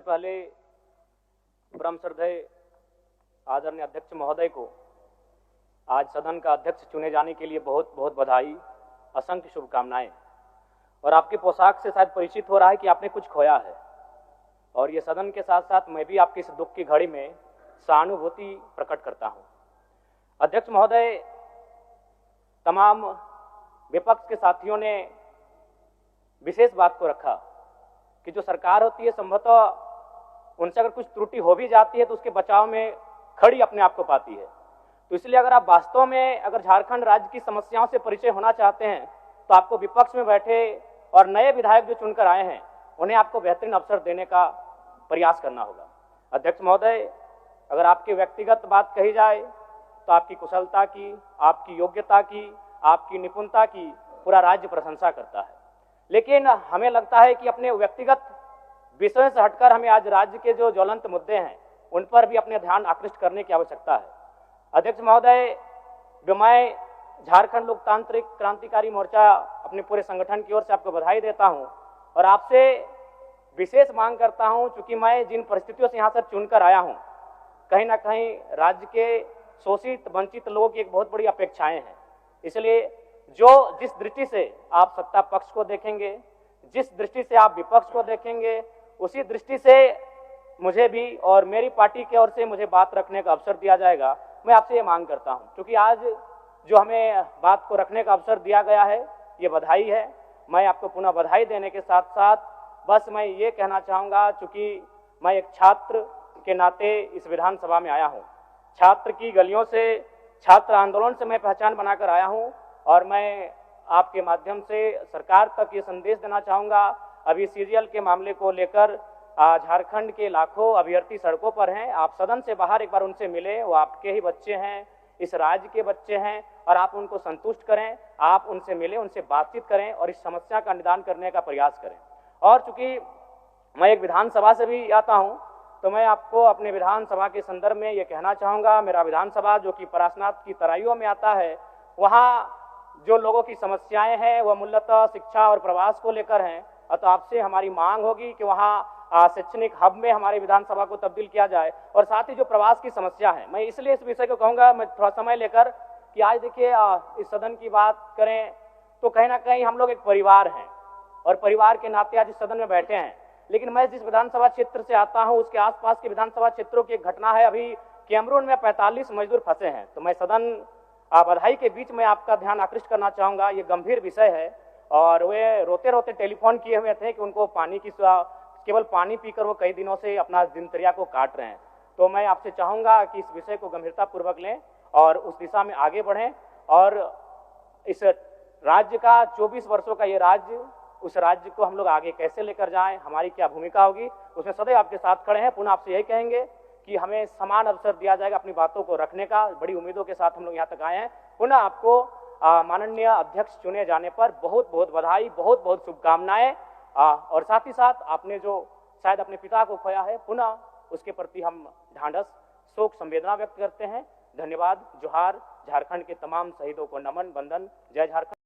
पहले परम श्रद्धेय आदरणीय अध्यक्ष महोदय को आज सदन का अध्यक्ष चुने जाने के लिए बहुत बहुत बधाई, असंख्य शुभकामनाएं। और आपकी पोशाक से शायद परिचित हो रहा है कि आपने कुछ खोया है, और ये सदन के साथ साथ मैं भी आपकी इस दुख की घड़ी में सहानुभूति प्रकट करता हूं। अध्यक्ष महोदय, तमाम विपक्ष के साथियों ने विशेष बात को रखा कि जो सरकार होती है संभवतः उनसे अगर कुछ त्रुटि हो भी जाती है तो उसके बचाव में खड़ी अपने आप को पाती है। तो इसलिए अगर आप वास्तव में अगर झारखंड राज्य की समस्याओं से परिचय होना चाहते हैं तो आपको विपक्ष में बैठे और नए विधायक जो चुनकर आए हैं उन्हें आपको बेहतरीन अवसर देने का प्रयास करना होगा। अध्यक्ष महोदय, अगर आपकी व्यक्तिगत बात कही जाए तो आपकी कुशलता की, आपकी योग्यता की, आपकी निपुणता की पूरा राज्य प्रशंसा करता है, लेकिन हमें लगता है कि अपने व्यक्तिगत विषयों से हटकर हमें आज राज्य के जो ज्वलंत मुद्दे हैं उन पर भी अपने ध्यान आकृष्ट करने की आवश्यकता है। अध्यक्ष महोदय, जो मैं झारखंड लोकतांत्रिक क्रांतिकारी मोर्चा अपने पूरे संगठन की ओर से आपको बधाई देता हूं और आपसे विशेष मांग करता हूं, चूंकि मैं जिन परिस्थितियों से यहां से चुनकर आया हूं, कहीं ना कहीं राज्य के शोषित वंचित लोगों की एक बहुत बड़ी अपेक्षाएं हैं। इसलिए जिस दृष्टि से आप सत्ता पक्ष को देखेंगे, जिस दृष्टि से आप विपक्ष को देखेंगे, उसी दृष्टि से मुझे भी और मेरी पार्टी की ओर से मुझे बात रखने का अवसर दिया जाएगा। मैं आपसे ये मांग करता हूं, क्योंकि आज जो हमें बात को रखने का अवसर दिया गया है ये बधाई है। मैं आपको पुनः बधाई देने के साथ साथ बस मैं ये कहना चाहूँगा, चूँकि मैं एक छात्र के नाते इस विधानसभा में आया हूँ, छात्र की गलियों से, छात्र आंदोलन से मैं पहचान बनाकर आया हूँ, और मैं आपके माध्यम से सरकार तक ये संदेश देना चाहूँगा। अभी सीरियल के मामले को लेकर झारखंड के लाखों अभ्यर्थी सड़कों पर हैं। आप सदन से बाहर एक बार उनसे मिले, वो आपके ही बच्चे हैं, इस राज्य के बच्चे हैं, और आप उनको संतुष्ट करें, आप उनसे मिलें, उनसे बातचीत करें और इस समस्या का निदान करने का प्रयास करें। और चूंकि मैं एक विधानसभा से भी आता हूँ तो मैं आपको अपने विधानसभा के संदर्भ में ये कहना चाहूँगा, मेरा विधानसभा जो कि परासनाथ की तराइयों में आता है, वहाँ जो लोगों की समस्याएं हैं वह मूलतः शिक्षा और प्रवास को लेकर हैं। तो आपसे हमारी मांग होगी कि वहाँ शैक्षणिक हब में हमारे विधानसभा को तब्दील किया जाए, और साथ ही जो प्रवास की समस्या है, मैं इसलिए इस विषय को कहूँगा, मैं थोड़ा समय लेकर, कि आज देखिए इस सदन की बात करें तो कहीं ना कहीं हम लोग एक परिवार हैं और परिवार के नाते आज इस सदन में बैठे हैं। लेकिन मैं जिस विधानसभा क्षेत्र से आता हूं उसके आसपास के विधानसभा क्षेत्रों की एक घटना है, अभी कैमरून में 45 मजदूर फंसे हैं। तो मैं सदन बधाई के बीच में आपका ध्यान आकृष्ट करना चाहूँगा, ये गंभीर विषय है, और वे रोते रोते टेलीफोन किए हुए थे कि उनको पानी की, केवल पानी पीकर वो कई दिनों से अपना दिनचर्या को काट रहे हैं। तो मैं आपसे चाहूँगा कि इस विषय को गंभीरतापूर्वक लें और उस दिशा में आगे बढ़ें, और इस राज्य का 24 वर्षों का ये राज्य, उस राज्य को हम लोग आगे कैसे लेकर जाएं, हमारी क्या भूमिका होगी, उसमें सदैव आपके साथ खड़े हैं। पुनः आपसे यही कहेंगे कि हमें समान अवसर दिया जाएगा अपनी बातों को रखने का। बड़ी उम्मीदों के साथ हम लोग यहाँ तक आए हैं। पुनः आपको माननीय अध्यक्ष चुने जाने पर बहुत बहुत बधाई, बहुत बहुत शुभकामनाएं, और साथ ही साथ आपने जो शायद अपने पिता को खोया है, पुनः उसके प्रति हम ढांढस, शोक, संवेदना व्यक्त करते हैं। धन्यवाद। जोहार। झारखंड के तमाम शहीदों को नमन, वंदन। जय झारखंड।